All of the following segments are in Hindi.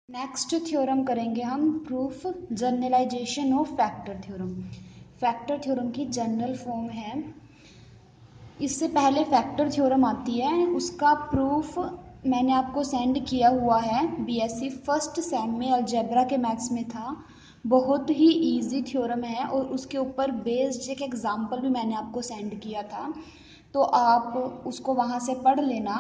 नेक्स्ट थ्योरम करेंगे हम proof generalisation of factor theorem. Factor theorem की जनरल फॉर्म है। इससे पहले फैक्टर थ्योरम आती है, उसका प्रूफ मैंने आपको सेंड किया हुआ है। बीएससी फर्स्ट सेम में अलजेब्रा के मैथ्स में था। बहुत ही इजी थ्योरम है और उसके ऊपर बेस्ड एक एग्जाम्पल भी मैंने आपको सेंड किया था, तो आप उसको वहाँ से पढ़ लेना।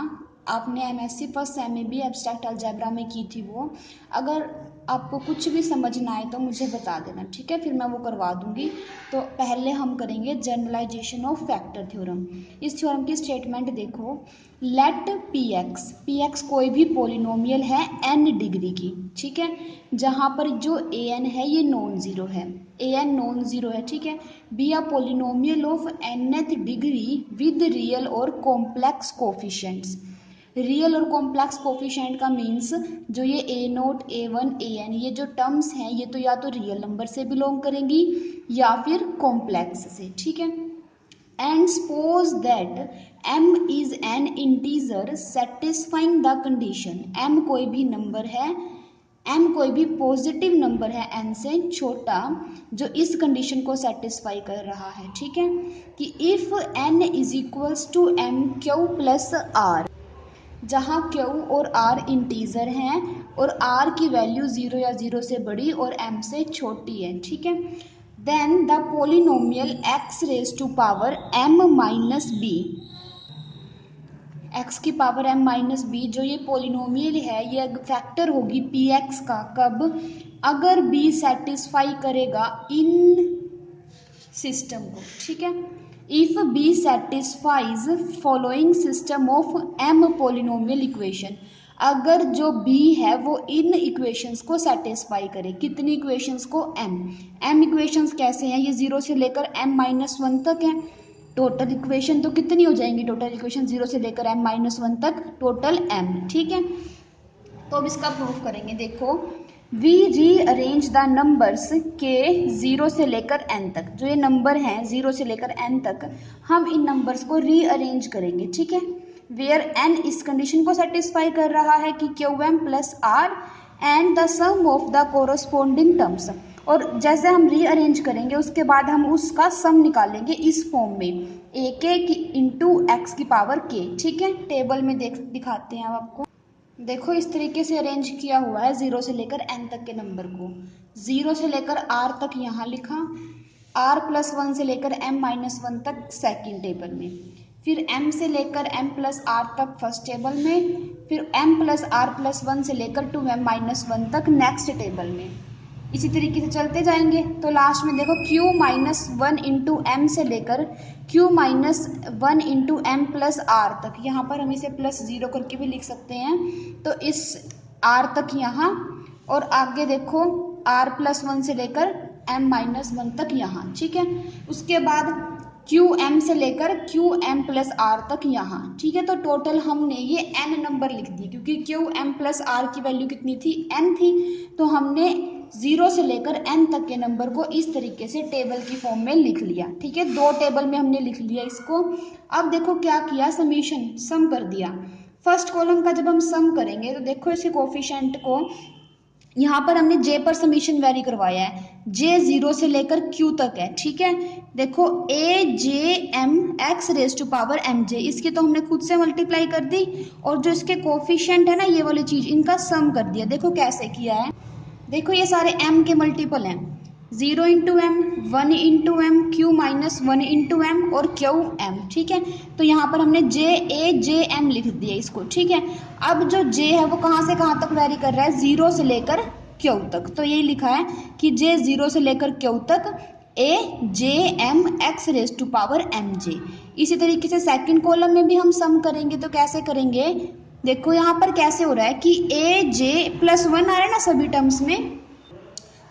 आपने एमएससी फर्स्ट सेम में भी एब्स्ट्रैक्ट अलजेब्रा में की थी वो। अगर आपको कुछ भी समझ ना आए तो मुझे बता देना, ठीक है, फिर मैं वो करवा दूंगी। तो पहले हम करेंगे जनरलाइजेशन ऑफ फैक्टर थ्योरम। इस थ्योरम की स्टेटमेंट देखो, लेट पी एक्स कोई भी पोलिनोमियल है n डिग्री की, ठीक है, जहाँ पर जो ए एन है ये नॉन ज़ीरो है, ए एन नॉन ज़ीरो है, ठीक है। Be a polynomial of nth degree with real और कॉम्प्लेक्स कोफिशिएंट्स। रियल और कॉम्प्लेक्स कोफिशिएंट का मीन्स जो ये ए note A one A N ये जो टर्म्स हैं ये तो या तो रियल नंबर से बिलोंग करेंगी या फिर कॉम्प्लेक्स से, ठीक है। And suppose that m is an integer satisfying the condition. m कोई भी नंबर है, m कोई भी पॉजिटिव नंबर है n से छोटा जो इस कंडीशन को सेटिस्फाई कर रहा है, ठीक है, कि if n is equals to m q plus r, जहाँ Q और R इंटीजर हैं और R की वैल्यू 0 या 0 से बड़ी और M से छोटी है, ठीक है। Then the polynomial x raise to power m minus b, x की पावर m माइनस बी जो ये पोलिनोमियल है ये फैक्टर होगी पी एक्स का, कब, अगर b सेटिस्फाई करेगा इन सिस्टम को, ठीक है। If b satisfies following system of m polynomial equation, अगर जो b है वो इन इक्वेशंस को सेटिस्फाई करे, कितनी इक्वेशंस को, m इक्वेशंस कैसे हैं, ये 0 से लेकर m माइनस वन तक है। टोटल इक्वेशन तो कितनी हो जाएंगी, टोटल इक्वेशन 0 से लेकर m माइनस वन तक, टोटल m, ठीक है। तो अब इसका प्रूफ करेंगे, देखो, वी रीअरेंज द नंबर्स के 0 से लेकर n तक, जो ये नंबर हैं 0 से लेकर n तक, हम इन नंबर्स को रीअरेंज करेंगे, ठीक है। वेयर n इस कंडीशन को सेटिस्फाई कर रहा है कि q m plus r and the sum of the corresponding terms, और जैसे हम रीअरेंज करेंगे उसके बाद हम उसका सम निकालेंगे इस फॉर्म में, ए के इंटू एक्स की पावर के, ठीक है। टेबल में दिखाते हैं अब आपको, देखो इस तरीके से अरेंज किया हुआ है 0 से लेकर n तक के नंबर को। 0 से लेकर r तक यहाँ लिखा, r प्लस वन से लेकर m माइनस वन तक सेकेंड टेबल में, फिर m से लेकर m प्लस r तक फर्स्ट टेबल में, फिर m plus r plus one से लेकर 2m माइनस वन तक नेक्स्ट टेबल में। इसी तरीके से चलते जाएंगे तो लास्ट में देखो q minus one into m से लेकर q minus one into M plus r तक, यहाँ पर हम इसे प्लस 0 करके भी लिख सकते हैं, तो इस r तक यहाँ, और आगे देखो r प्लस वन से लेकर m माइनस वन तक यहाँ, ठीक है। उसके बाद क्यू एम से लेकर क्यू एम प्लस आर तक यहाँ, ठीक है। तो टोटल हमने ये n नंबर लिख दिए क्योंकि क्यू एम प्लस आर की वैल्यू कितनी थी, n थी, तो हमने 0 से लेकर n तक के नंबर को इस तरीके से टेबल की फॉर्म में लिख लिया, ठीक है। दो टेबल में हमने लिख लिया इसको। अब देखो क्या किया, समीशन, सम कर दिया। फर्स्ट कॉलम का जब हम सम करेंगे तो देखो इसके कोफिशिएंट को, यहाँ पर हमने j पर समीशन वेरी करवाया है, j 0 से लेकर q तक है, ठीक है। देखो a j m x raise to power m j, इसकी तो हमने खुद से मल्टीप्लाई कर दी, और जो इसके कोफिशिएंट है ना ये वाली चीज, इनका सम कर दिया। देखो कैसे किया है, देखो ये सारे m के मल्टीपल हैं, 0 into m, 1 into m, q minus 1 into m और क्यू एम, ठीक है। तो यहाँ पर हमने जे ए जे एम लिख दिया इसको, ठीक है। अब जो जे है वो कहाँ से कहाँ तक वैरी कर रहा है, 0 से लेकर क्यू तक, तो यही लिखा है कि जे 0 से लेकर क्यू तक A J M X raise to power M J. इसी तरीके से सेकंड कॉलम में भी हम सम करेंगे, तो कैसे करेंगे, देखो यहाँ पर कैसे हो रहा है कि ए जे प्लस वन आ रहा है ना सभी टर्म्स में।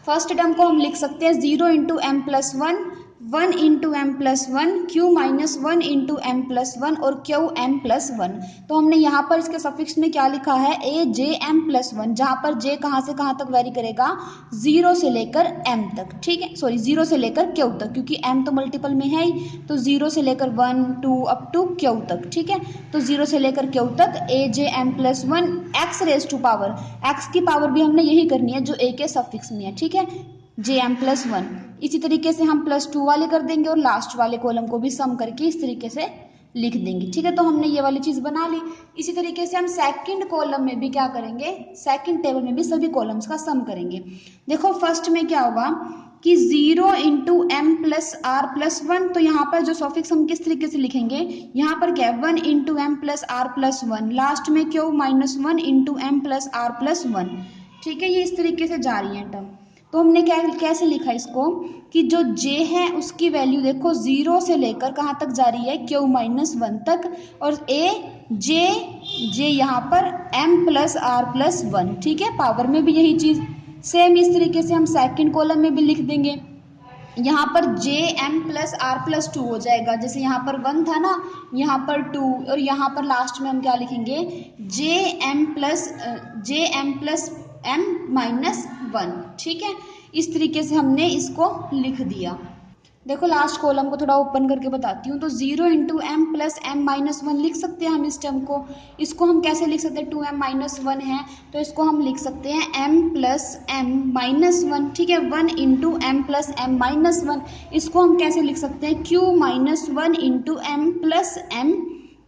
फर्स्ट टर्म को हम लिख सकते हैं 0 into M plus one, 1 into M plus one, q minus 1 into M plus one और क्यू एम प्लस वन। तो हमने यहाँ पर इसके सफिक्स में क्या लिखा है, ए जे एम प्लस वन, जहाँ पर जे कहाँ से कहाँ तक वेरी करेगा, 0 से लेकर एम तक, ठीक है, सॉरी 0 से लेकर क्यू तक, क्योंकि एम तो मल्टीपल में है ही, तो 0 से लेकर 1 2 अप टू क्यू तक, ठीक है। तो 0 से लेकर क्यू तक A J M plus one X raise to power, एक्स की पावर भी हमने यही करनी है जो ए के सफिक्स में है, ठीक है, जे एम प्लस वन। इसी तरीके से हम +2 वाले कर देंगे और लास्ट वाले कॉलम को भी सम करके इस तरीके से लिख देंगे, ठीक है। तो हमने ये वाली चीज़ बना ली। इसी तरीके से हम सेकंड कॉलम में भी क्या करेंगे, सेकंड टेबल में भी सभी कॉलम्स का सम करेंगे। देखो फर्स्ट में क्या होगा कि 0 into M plus are plus one, तो यहाँ पर जो सॉफिक्स हम किस तरीके से लिखेंगे, यहाँ पर क्या है 1 into M plus are plus one, last में Q minus 1 into M plus are plus one, ठीक है। ये इस तरीके से जा रही है टर्म। तो हमने क्या कैसे लिखा इसको कि जो j है उसकी वैल्यू देखो 0 से लेकर कहाँ तक जा रही है, q माइनस वन तक, और a j यहाँ पर m plus are plus one, ठीक है, पावर में भी यही चीज़ सेम इस तरीके से हम सेकंड कॉलम में भी लिख देंगे। यहाँ पर J M plus are plus two हो जाएगा, जैसे यहाँ पर 1 था ना, यहाँ पर 2, और यहाँ पर लास्ट में हम क्या लिखेंगे, J M plus M minus one, ठीक है। इस तरीके से हमने इसको लिख दिया। देखो लास्ट कॉलम को थोड़ा ओपन करके बताती हूँ। तो 0 into M plus M minus one लिख सकते हैं हम इस टर्म को। इसको हम कैसे लिख सकते हैं, 2m माइनस वन है तो इसको हम लिख सकते हैं m plus M minus one, ठीक है, 1 into M plus M minus one. इसको हम कैसे लिख सकते हैं, q minus one into M plus M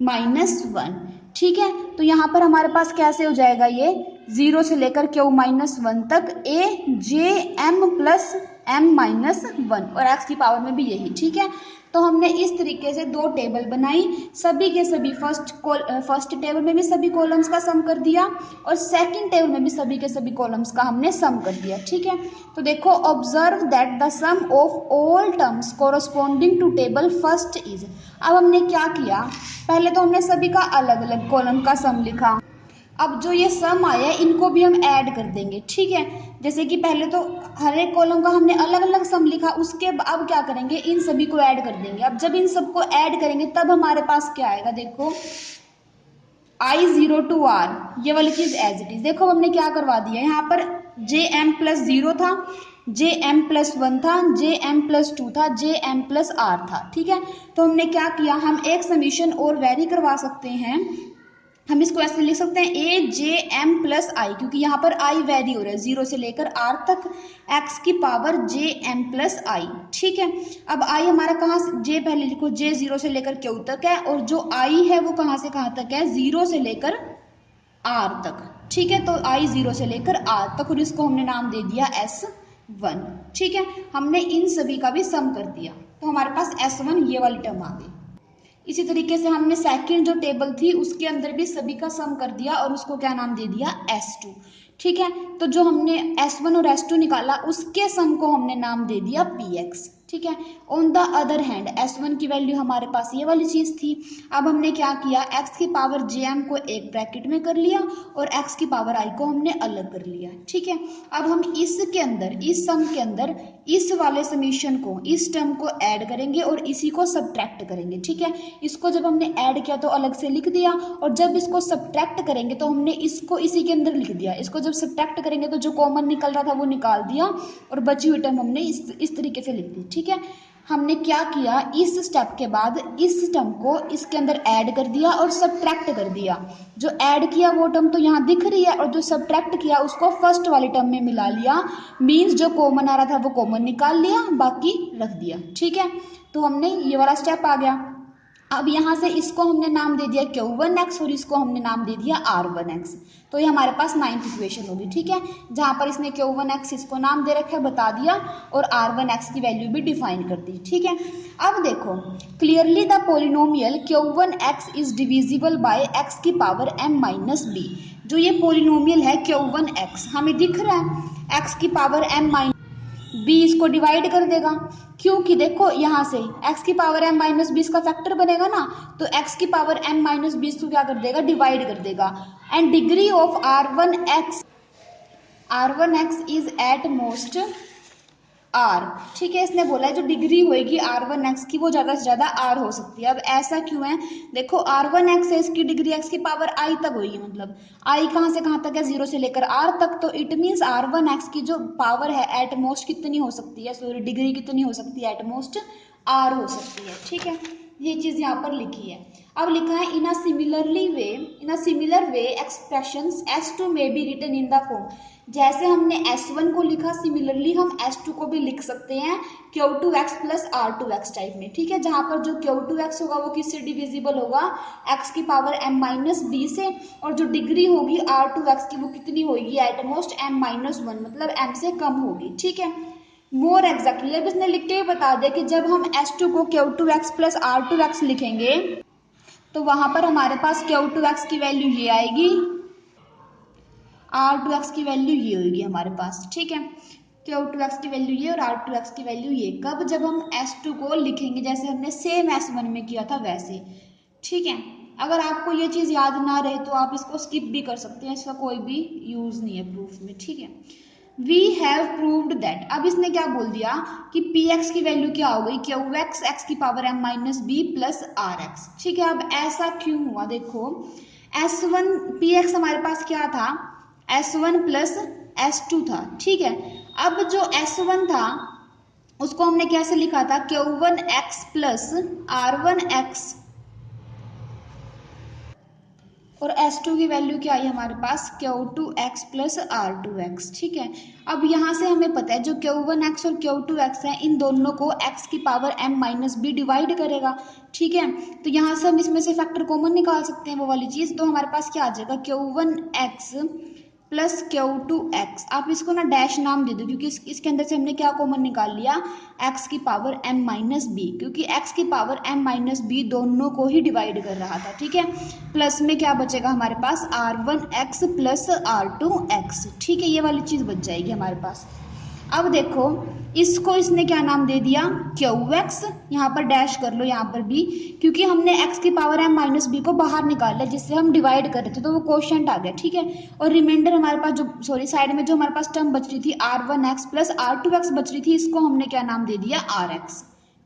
minus one, ठीक है। तो यहाँ पर हमारे पास कैसे हो जाएगा, ये 0 से लेकर q माइनस वन तक A J M plus m minus one, और x की पावर में भी यही, ठीक है। तो हमने इस तरीके से दो टेबल बनाई, सभी के सभी फर्स्ट टेबल में भी सभी कॉलम्स का सम कर दिया और सेकंड टेबल में भी सभी के सभी कॉलम्स का हमने सम कर दिया, ठीक है। तो देखो observe that the sum of all terms corresponding to table first is. अब हमने क्या किया, पहले तो हमने सभी का अलग अलग कॉलम का सम लिखा। अब जो ये सम आया इनको भी हम ऐड कर देंगे, ठीक है। जैसे कि पहले तो हर एक कॉलम का हमने अलग अलग सम लिखा, उसके अब क्या करेंगे, इन सभी को ऐड कर देंगे। अब जब इन सबको ऐड करेंगे तब हमारे पास क्या आएगा, देखो I0 to R, ये वाली चीज एज इट इज। देखो हमने क्या करवा दिया, यहाँ पर जे एम प्लस जीरो था, जे एम प्लस वन था, जे एम प्लस टू था, जे एम प्लस आर था, ठीक है। तो हमने क्या किया, हम एक समीशन और वेरी करवा सकते हैं। हम इसको ऐसे लिख सकते हैं ए जे एम प्लस आई, क्योंकि यहाँ पर आई वेरी हो रहा है 0 से लेकर आर तक, एक्स की पावर जे एम प्लस आई, ठीक है। अब आई हमारा कहाँ से, जे पहले लिखो, जे 0 से लेकर क्यू तक है, और जो आई है वो कहाँ से कहाँ तक है, 0 से लेकर आर तक, ठीक है। तो आई 0 से लेकर आर तक, और इसको हमने नाम दे दिया S1, ठीक है। हमने इन सभी का भी सम कर दिया, तो हमारे पास S1 ये वाली टर्म आ गई। इसी तरीके से हमने सेकंड जो टेबल थी उसके अंदर भी सभी का सम कर दिया और उसको क्या नाम दे दिया, S2, ठीक है। तो जो हमने S1 और S2 निकाला उसके सम को हमने नाम दे दिया PX, ठीक है। On the other hand S1 की वैल्यू हमारे पास ये वाली चीज थी। अब हमने क्या किया, x की पावर jm को एक ब्रैकेट में कर लिया और x की पावर i को हमने अलग कर लिया, ठीक है। अब हम इसके अंदर, इस सम के अंदर इस वाले समीशन को, इस टर्म को ऐड करेंगे और इसी को सब्ट्रैक्ट करेंगे, ठीक है। इसको जब हमने ऐड किया तो अलग से लिख दिया, और जब इसको सब्ट्रैक्ट करेंगे तो हमने इसको इसी के अंदर लिख दिया। इसको जब सब्ट्रैक्ट करेंगे तो जो कॉमन निकल रहा था वो निकाल दिया और बची हुई टर्म हमने इस तरीके से लिख दी, ठीक है। हमने क्या किया, इस स्टेप के बाद इस टर्म को इसके अंदर ऐड कर दिया और सब्ट्रैक्ट कर दिया। जो ऐड किया वो टर्म तो यहाँ दिख रही है, और जो सब्ट्रैक्ट किया उसको फर्स्ट वाली टर्म में मिला लिया, मीन्स जो कॉमन आ रहा था वो कॉमन निकाल लिया, बाकी रख दिया, ठीक है। तो हमने ये वाला स्टेप आ गया। अब यहाँ से इसको हमने नाम दे दिया Q1x और इसको हमने नाम दे दिया R1x। तो ये हमारे पास 9th इक्वेशन होगी, ठीक है, जहाँ पर इसने Q1x इसको नाम दे रखा है, बता दिया, और R1x की वैल्यू भी डिफाइन कर दी, ठीक है। अब देखो clearly the polynomial Q1x is divisible by x की पावर m माइनस बी। जो ये पोलिनोमियल है Q1x हमें दिख रहा है, x की पावर m माइनस बी इसको डिवाइड कर देगा, क्योंकि देखो यहाँ से x की पावर m माइनस बीस का फैक्टर बनेगा ना, तो x की पावर m माइनस बीस को क्या कर देगा, डिवाइड कर देगा। And degree of R1x is at most r, ठीक है। इसने बोला है जो डिग्री होगी r1x की वो ज़्यादा से ज़्यादा r हो सकती है। अब ऐसा क्यों है, देखो r1x है, इसकी डिग्री x की पावर i तक होगी, मतलब i कहाँ से कहाँ तक है, 0 से लेकर r तक, तो इट मीन्स r1x की जो पावर है एट मोस्ट कितनी हो सकती है, सॉरी डिग्री कितनी हो सकती है, एट मोस्ट r हो सकती है, ठीक है। ये चीज़ यहाँ पर लिखी है। अब लिखा है इन a similar way expressions S2 में be written in the form, जैसे हमने S1 को लिखा सिमिलरली हम S2 को भी लिख सकते हैं Q2x प्लस R2x टाइप में, ठीक है। जहां पर जो Q2x होगा वो किससे डिविजिबल होगा, x की पावर m माइनस बी से, और जो डिग्री होगी R2x की वो कितनी होगी, एट मोस्ट m माइनस 1, मतलब m से कम होगी, ठीक है। मोर एग्जैक्टली अब इसने लिख के ही बता दिया कि जब हम S2 को Q2x प्लस R2x लिखेंगे तो वहां पर हमारे पास Q2x की वैल्यू ये आएगी, R2x की वैल्यू ये होगी हमारे पास, ठीक है। Q2x की वैल्यू ये और R2x की वैल्यू ये, कब, जब हम S2 को लिखेंगे जैसे हमने सेम S1 में किया था वैसे, ठीक है। अगर आपको ये चीज़ याद ना रहे तो आप इसको स्किप भी कर सकते हैं, इसका कोई भी यूज़ नहीं है प्रूफ में, ठीक है। वी हैव प्रूव्ड दैट, अब इसने क्या बोल दिया कि पी एक्स की वैल्यू क्या हो गई, क्यू एक्स एक्स की power m minus b plus r x, ठीक है। अब ऐसा क्यों हुआ, देखो एस वन पी एक्स हमारे पास क्या था, S one plus S two था, ठीक है। अब जो एस वन था उसको हमने कैसे लिखा था, q one x plus r one x, और S2 की वैल्यू क्या आई हमारे पास, Q2x प्लस R2x, ठीक है। अब यहाँ से हमें पता है जो Q1x और Q2x है इन दोनों को x की power m minus b divide करेगा, ठीक है। तो यहाँ से हम इसमें से फैक्टर कॉमन निकाल सकते हैं वो वाली चीज़, तो हमारे पास क्या आ जाएगा, Q1x प्लस Q2x, आप इसको ना डैश नाम दे दो क्योंकि इसके अंदर से हमने क्या कॉमन निकाल लिया, x की पावर m माइनस बी, क्योंकि x की पावर m माइनस बी दोनों को ही डिवाइड कर रहा था, ठीक है। प्लस में क्या बचेगा हमारे पास, R1x प्लस R2x, ठीक है। ये वाली चीज़ बच जाएगी हमारे पास। अब देखो इसको इसने क्या नाम दे दिया, Qx, यहाँ पर डैश कर लो यहाँ पर भी, क्योंकि हमने x की पावर m माइनस बी को बाहर निकाला जिससे हम डिवाइड कर रहे थे तो वो क्वोशंट आ गया, ठीक है। और रिमाइंडर हमारे पास जो, सॉरी साइड में जो हमारे पास टर्म बच रही थी R1x प्लस R2x बच रही थी, इसको हमने क्या नाम दे दिया, Rx,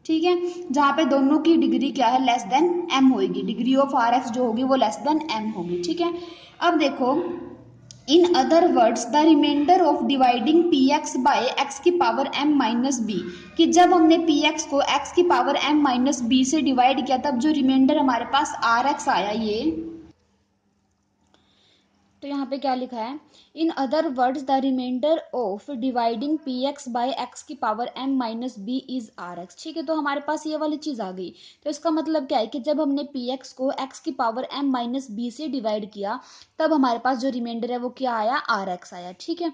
ठीक है। जहाँ पे दोनों की डिग्री क्या है, लेस देन m होगी, डिग्री ऑफ Rx जो होगी वो लेस देन m होगी, ठीक है। अब देखो in other words the reminder of dividing P x by x की पावर m माइनस बी, कि जब हमने पी एक्स को x की पावर m माइनस बी से डिवाइड किया तब जो रिमाइंडर हमारे पास आर एक्स आया ये, तो यहाँ पे क्या लिखा है, in other words the reminder of dividing P X by X की power m minus B is R x, ठीक है। तो हमारे पास ये वाली चीज़ आ गई, तो इसका मतलब क्या है कि जब हमने पी एक्स को x की पावर m माइनस बी से डिवाइड किया तब हमारे पास जो रिमाइंडर है वो क्या आया, आर एक्स आया, ठीक है।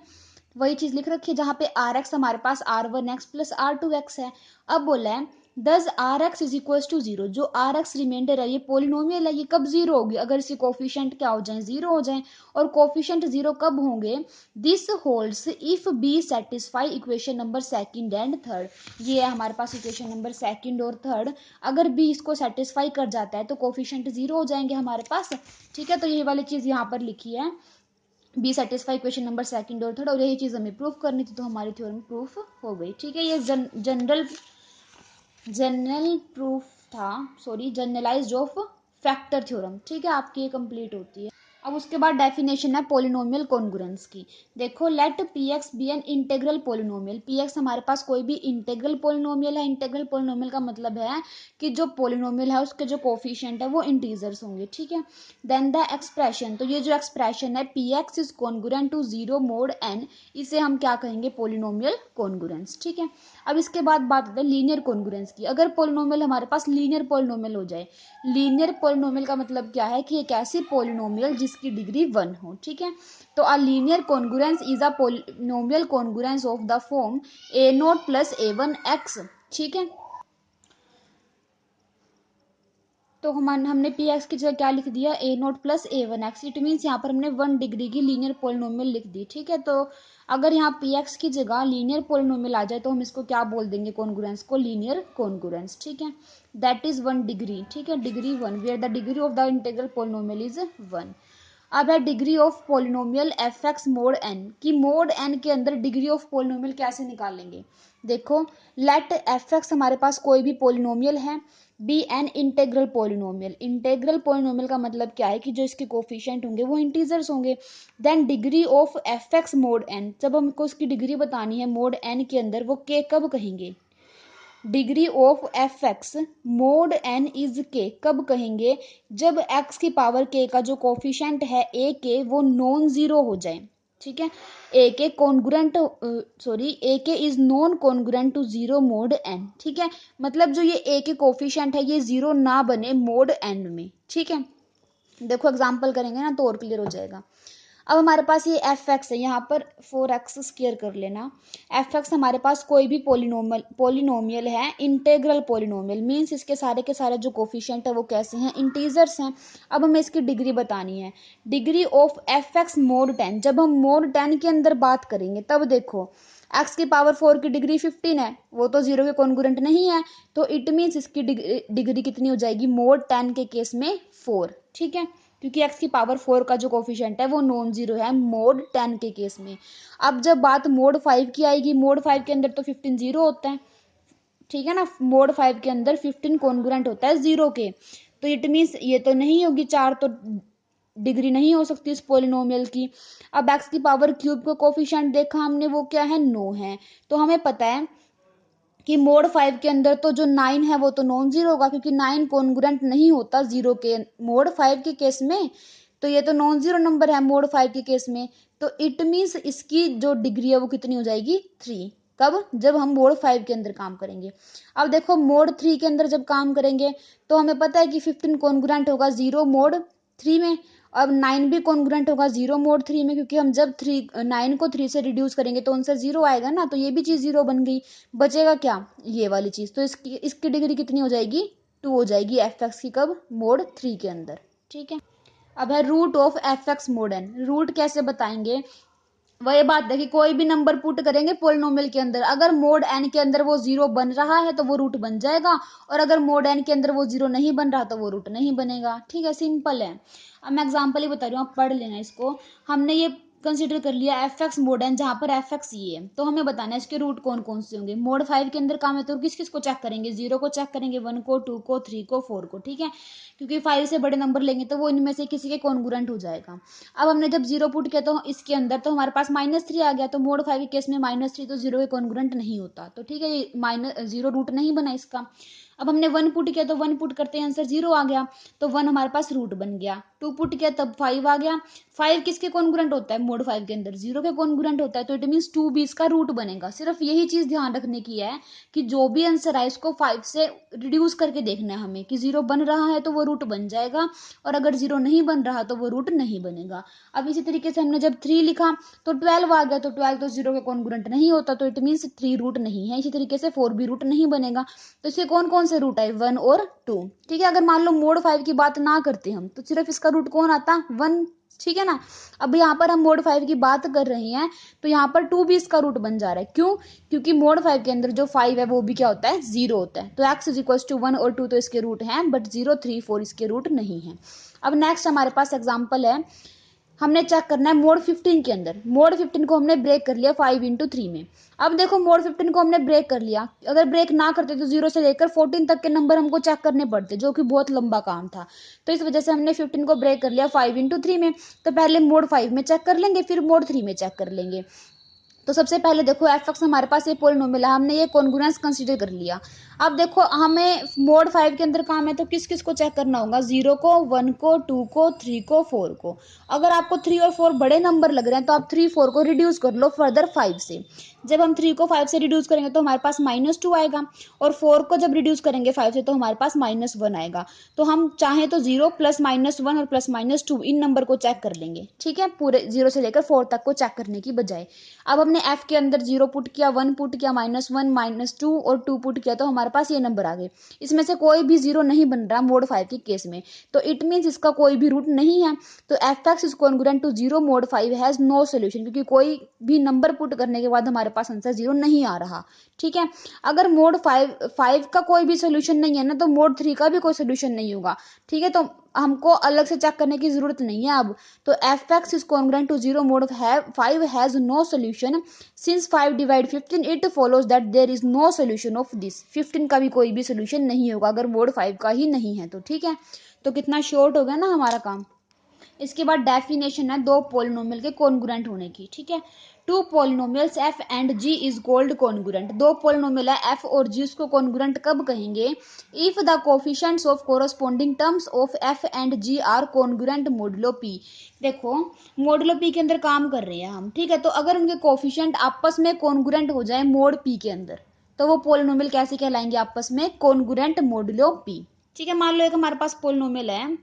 वही चीज़ लिख रखी है जहाँ पे आर एक्स हमारे पास R1x प्लस R2x है। अब बोला है thus r x is equal to zero, जो आर एक्स रिमाइंडर है ये पोलिनोमियल है, ये कब जीरो होगी, अगर इसके कोफिशिएंट क्या हो जाए, जीरो हो जाए। और कोफिशिएंट जीरो कब होंगे, this holds if b satisfy equation number second and third, ये है हमारे पास इक्वेशन नंबर सेकंड और थर्ड, अगर बी इसको सेटिस्फाई कर जाता है तो कोफिशिएंट जीरो हो जाएंगे हमारे पास, ठीक है। तो ये वाली चीज़ यहाँ पर लिखी है, b satisfy question number second और थर्ड, और यही चीज़ हमें प्रूफ करनी थी तो हमारी थ्योरम प्रूफ हो गई, ठीक है। ये जनरल प्रूफ था, sorry generalised of factor theorem, ठीक है, आपकी ये कंप्लीट होती है। अब उसके बाद डेफिनेशन है पोलिनोमियल कॉन्ग्रुएंस की। देखो let p x be N integral polynomial, p x हमारे पास कोई भी इंटेग्रल पोलिनोमियल है, इंटेग्रल पोलिनोमियल का मतलब है कि जो पोलिनोमियल है उसके जो कोफिशिएंट है वो इंटीजर्स होंगे, ठीक है। देन द एक्सप्रेशन, तो ये जो एक्सप्रेशन है p x is congruent to zero mod n, इसे हम क्या कहेंगे, पोलिनोमियल कॉन्ग्रुएंस, ठीक है। अब इसके बाद बात होती है लीनियर कॉन्ग्रुएंस की, अगर पोलिनोमियल हमारे पास लीनियर पोलिनोमियल हो जाए, लीनियर पोलिनोमियल का मतलब क्या है कि एक ऐसी पोलिनोमियल जिसकी डिग्री 1 हो, ठीक है। तो a linear congruence is a polynomial congruence of the form A nought plus A one x, ठीक है। तो हमने पी एक्स की जगह क्या लिख दिया, A nought plus A one X, it means यहाँ पर हमने 1 डिग्री की लीनियर पोलिनोमियल लिख दी, ठीक है। तो अगर यहाँ पी एक्स की जगह लीनियर पोलिनोमियल आ जाए तो हम इसको क्या बोल देंगे, कॉन्ग्रुएंस को लीनियर कॉन्ग्रुएंस, ठीक है। दैट इज 1 डिग्री, ठीक है, degree 1, where the degree of the integral polynomial is 1। अब है degree of polynomial f x mod n, कि मोड एन के अंदर डिग्री ऑफ पोलिनोमियल कैसे निकालेंगे। देखो, लेट एफ एक्स हमारे पास कोई भी पोलिनोमियल है, b N integral polynomial. Integral polynomial का मतलब क्या है कि जो इसके कोफिशिएंट होंगे वो इंटीजर्स होंगे। Then degree of f x mod n, जब हमको उसकी डिग्री बतानी है मोड एन के अंदर, वो के कब कहेंगे, degree of f x mod n is k कब कहेंगे, जब एक्स की पावर के का जो कोफिशिएंट है ए के वो नॉन जीरो हो जाए। ठीक है, ए के congruent, sorry, a k is non congruent to zero mod n. ठीक है, मतलब जो ये ए के कोफिशिएंट है ये जीरो ना बने मोड एन में। ठीक है, देखो एग्जांपल करेंगे ना तो और क्लियर हो जाएगा। अब हमारे पास ये एफ एक्स है, यहाँ पर 4x कर लेना। एफ एक्स हमारे पास कोई भी पोलिनोमियल है, इंटेग्रल पोलिनोमियल मीन्स इसके सारे के सारे जो कोफिशिएंट है वो कैसे हैं, इंटीजर्स हैं। अब हमें इसकी डिग्री बतानी है, degree of f x mode 10। जब हम मोड 10 के अंदर बात करेंगे तब देखो x की पावर 4 की डिग्री 15 है, वो तो जीरो के कॉन्ग्रुएंट नहीं है, तो इट मीन्स इसकी डिग्री कितनी हो जाएगी मोड 10 के केस में 4। ठीक है, क्योंकि x की पावर 4 का जो कोफिशिएंट है वो नॉन जीरो है मोड 10 के केस में। अब जब बात मोड 5 की आएगी, मोड 5 के अंदर तो 15 जीरो होता है। ठीक है ना, मोड 5 के अंदर 15 कॉन्ग्रुएंट होता है जीरो के, तो इट मीन्स ये तो नहीं होगी 4, तो डिग्री नहीं हो सकती इस पोलिनोमियल की। अब x की पावर क्यूब का कोफिशिएंट देखा हमने, वो क्या है, 9 है। तो हमें पता है कि मोड 5 के अंदर तो जो 9 है वो तो नॉन जीरो होगा, क्योंकि 9 कॉन्ग्रुएंट नहीं होता जीरो के मोड 5 के केस में, तो ये तो नॉन जीरो नंबर है मोड 5 के केस में। तो इट मीन्स इसकी जो डिग्री है वो कितनी हो जाएगी 3। कब, जब हम मोड 5 के अंदर काम करेंगे। अब देखो मोड 3 के अंदर जब काम करेंगे तो हमें पता है कि 15 कॉन्ग्रुएंट होगा जीरो मोड 3 में। अब 9 भी कॉन्ग्रुएंट होगा जीरो मोड 3 में, क्योंकि हम जब 9 को 3 से रिड्यूस करेंगे तो उनसे जीरो आएगा ना, तो ये भी चीज जीरो बन गई। बचेगा क्या, ये वाली चीज, तो इसकी डिग्री कितनी हो जाएगी 2 हो जाएगी एफ एक्स की, कब, मोड 3 के अंदर। ठीक है, अब है root of f x mod n. Root कैसे बताएंगे, वही बात है कि कोई भी नंबर पुट करेंगे पोलिनोमियल के अंदर, अगर मोड एन के अंदर वो जीरो बन रहा है तो वो रूट बन जाएगा, और अगर मोड एन के अंदर वो जीरो नहीं बन रहा तो वो रूट नहीं बनेगा। ठीक है, सिंपल है। अब मैं एग्जांपल ही बता रही हूँ, आप पढ़ लेना इसको। हमने ये कंसिडर कर लिया एफ एक्स मोड एन, जहां पर एफ एक्स ये है, तो हमें बताना है इसके रूट कौन कौन से होंगे। मोड 5 के अंदर काम है तो किस किस को चेक करेंगे, जीरो को चेक करेंगे, 1 को, 2 को, 3 को, 4 को। ठीक है, क्योंकि 5 से बड़े नंबर लेंगे तो वो इनमें से किसी के कॉन्ग्रुएंट हो जाएगा। अब हमने जब जीरो पुट किया तो इसके अंदर तो हमारे पास -3 आ गया, तो मोड 5 के केस में -3 तो जीरो के कॉन्ग्रुएंट नहीं होता, तो ठीक है, ये माइनस जीरो रूट नहीं बना इसका। अब हमने 1 पुट किया तो 1 पुट करते हैं आंसर 0 आ गया, तो 1 हमारे पास रूट बन गया। 2 पुट किया तब 5 आ गया। 5 किसके कॉन्ग्रुएंट होता है मोड 5 के अंदर, जीरो के कॉन्ग्रुएंट होता है, तो इट मीन्स 2 भी इसका रूट बनेगा। सिर्फ यही चीज ध्यान रखने की है कि जो भी आंसर है इसको 5 से रिड्यूस करके देखना है हमें, कि जीरो बन रहा है तो वो रूट बन जाएगा, और अगर जीरो नहीं बन रहा तो वो रूट नहीं बनेगा। अब इसी तरीके से हमने जब 3 लिखा तो 12 आ गया, तो 12 तो जीरो के कॉन्ग्रुएंट नहीं होता, तो इट मीन्स 3 रूट नहीं है। इसी तरीके से 4 भी रूट नहीं बनेगा। तो इसके कौन कौन से रूट आए, 1 और 2। ठीक है, अगर मान लो मोड 5 की बात ना करते हम तो सिर्फ इसका रूट कौन आता, 1। ठीक है ना, अब यहाँ पर हम मोड 5 की बात कर रहे हैं तो यहाँ पर 2 भी इसका रूट बन जा रहा है। क्यों, क्योंकि मोड 5 के अंदर जो 5 है वो भी क्या होता है, 0 होता है। तो x इज इक्वल टू 1 और 2 तो इसके रूट हैं, बट 0, 3, 4 इसके रूट नहीं है। अब नेक्स्ट हमारे पास एग्जाम्पल है, हमने चेक करना है मोड 15 के अंदर। मोड 15 को हमने ब्रेक कर लिया 5 इंटू 3 में। अब देखो मोड 15 को हमने ब्रेक कर लिया, अगर ब्रेक ना करते तो 0 से लेकर 14 तक के नंबर हमको चेक करने पड़ते, जो कि बहुत लंबा काम था। तो इस वजह से हमने 15 को ब्रेक कर लिया 5 इंटू 3 में। तो पहले मोड 5 में चेक कर लेंगे, फिर मोड 3 में चेक कर लेंगे। तो सबसे पहले देखो एफ एक्स हमारे पास ये पोलिनोमियल है, हमने ये कॉन्ग्रुएंस कंसीडर कर लिया। अब देखो हमें मोड 5 के अंदर काम है तो किस किस को चेक करना होगा, 0 को, 1 को, 2 को, 3 को, 4 को। अगर आपको 3 और 4 बड़े नंबर लग रहे हैं तो आप 3, 4 को रिड्यूस कर लो फर्दर 5 से। जब हम 3 को 5 से रिड्यूस करेंगे तो हमारे पास -2 आएगा, और 4 को जब रिड्यूस करेंगे 5 से तो हमारे पास -1 आएगा। तो हम चाहें तो 0 प्लस -1 और प्लस -2 इन नंबर को चेक कर लेंगे। ठीक है, पूरे 0 से लेकर 4 तक को चेक करने की बजाय। अब हमने f के अंदर 0 पुट किया, 1 पुट किया, -1, -2 और 2 पुट किया, तो हमारे पास ये नंबर आ गए। इसमें से कोई भी 0 नहीं बन रहा मोड 5 के केस में, तो इट मीन्स इसका कोई भी रूट नहीं है। तो f x is congruent to 0 mod 5 has no solution, क्योंकि कोई भी नंबर पुट करने के बाद हमारे पास आंसर 0 नहीं आ रहा। ठीक है, अगर मोड 5 का कोई भी सोल्यूशन नहीं है ना, तो मोड 3 का भी कोई सोल्यूशन नहीं होगा। ठीक है, तो हमको अलग से चेक करने की जरूरत नहीं है अब। तो f x is congruent to 0 mod of 5 has no solution since 5 divide 15 it follows that there is no solution of this. 15 का भी कोई भी सोल्यूशन नहीं होगा अगर मोड 5 का ही नहीं है तो, ठीक है। तो कितना शॉर्ट हो गया ना हमारा काम। इसके बाद डेफिनेशन है दो पोलिनोमियल के कॉन्ग्रुएंट होने की, ठीक है। Two polynomials f and g is called congruent. दो पोलिनोमियल है एफ और जी, उसको कॉन्ग्रुएंट कब कहेंगे? If the coefficients of corresponding terms of f and g are congruent modulo p. देखो मोडुलो पी के अंदर काम कर रहे हैं हम, ठीक है। तो अगर उनके कोफिशिएंट आपस में कॉन्ग्रुएंट हो जाए मोड पी के अंदर, तो वो पोलिनोमियल कैसे कहलाएंगे? आपस में कॉन्ग्रुएंट मोडुलो पी, ठीक है। मान लो एक हमारे पास पोलिनोमियल है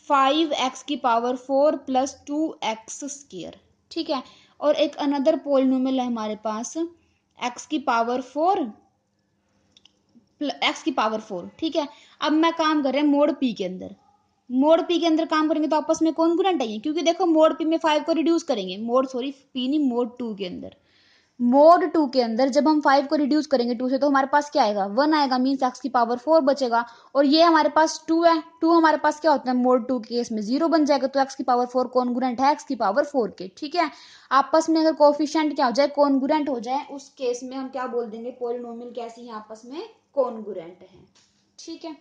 5x की पावर 4 प्लस 2x स्क्वायर, ठीक है। और एक अनदर पोलिनोमियल है हमारे पास x की पावर 4 x की पावर 4, ठीक है। अब मैं काम कर रहे हैं मोड p के अंदर। मोड p के अंदर काम करेंगे तो आपस में कॉन्ग्रुएंट है, क्योंकि देखो मोड p में 5 को रिड्यूस करेंगे, मोड सॉरी p नहीं मोड 2 के अंदर। मोड 2 के अंदर जब हम 5 को रिड्यूस करेंगे 2 से, तो हमारे पास क्या आएगा? 1 आएगा, मीन्स एक्स की पावर 4 बचेगा। और ये हमारे पास 2 है, 2 हमारे पास क्या होता है? मोड 2 के केस में 0 बन जाएगा, तो एक्स की पावर 4 कॉन्ग्रुएंट है एक्स की पावर 4 के, ठीक है। आपस में अगर कोफिशिएंट क्या हो जाए? कॉन्ग्रुएंट हो जाए, उस केस में हम क्या बोल देंगे? पोलिनोमियल कैसी है? आपस में कॉन्ग्रुएंट है, ठीक है।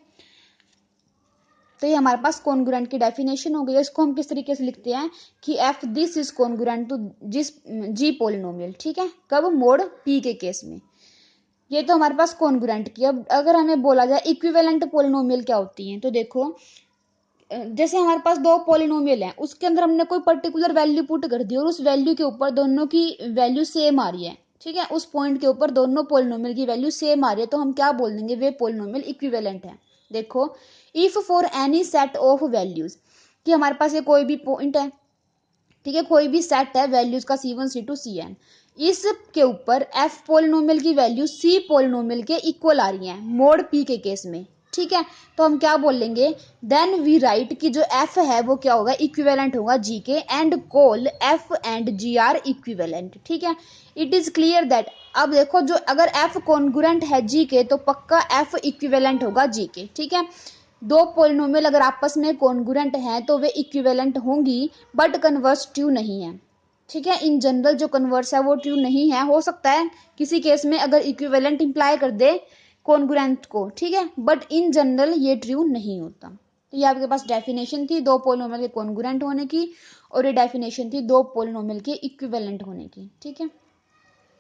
तो ये हमारे पास कॉन्ग्रुएंट की डेफिनेशन हो गई है। इसको हम किस तरीके से लिखते हैं कि f this is congruent to जिस जी पोलिनोमियल, ठीक है। कब? मोड पी के केस में। ये तो हमारे पास कॉन्ग्रुएंट की। अब अगर हमें बोला जाए इक्विवेलेंट पोलिनोमियल क्या होती है, तो देखो जैसे हमारे पास दो पोलिनोमियल है, उसके अंदर हमने कोई पर्टिकुलर वैल्यू पुट कर दी और उस वैल्यू के ऊपर दोनों की वैल्यू सेम आ रही है, ठीक है। उस पॉइंट के ऊपर दोनों पोलिनोमियल की वैल्यू सेम आ रही है, तो हम क्या बोल देंगे? वे पोलिनोमियल इक्विवेलेंट है। देखो if for any set of values, कि हमारे पास ये कोई भी पॉइंट है, ठीक है, कोई भी सेट है वैल्यूज का C1 C2 Cn, इसके ऊपर f पोलिनोमियल की वैल्यू c पोलिनोमियल के इक्वल आ रही है मोड p के केस में, ठीक है। तो हम क्या बोलेंगे? देन वी राइट कि जो f है वो क्या होगा? इक्विवेलेंट होगा g के, and call f and g are equivalent, ठीक है। इट इज क्लियर दैट, अब देखो जो अगर f कॉन्ग्रुएंट है g के, तो पक्का f इक्विवेलेंट होगा g के, ठीक है। दो पोलिनोमियल अगर आपस में कॉन्ग्रुएंट हैं तो वे इक्विवेलेंट होंगी, बट कन्वर्स ट्रू नहीं है, ठीक है। इन जनरल जो कन्वर्स है वो ट्रू नहीं है। हो सकता है किसी केस में अगर इक्विवेलेंट इंप्लाई कर दे कॉन्ग्रुएंट को, ठीक है, बट इन जनरल ये ट्रू नहीं होता। तो ये आपके पास डेफिनेशन थी दो पोलिनोमियल के कॉन्ग्रुएंट होने की, और ये डेफिनेशन थी दो पोलिनोमियल के इक्विवेलेंट होने की, ठीक है।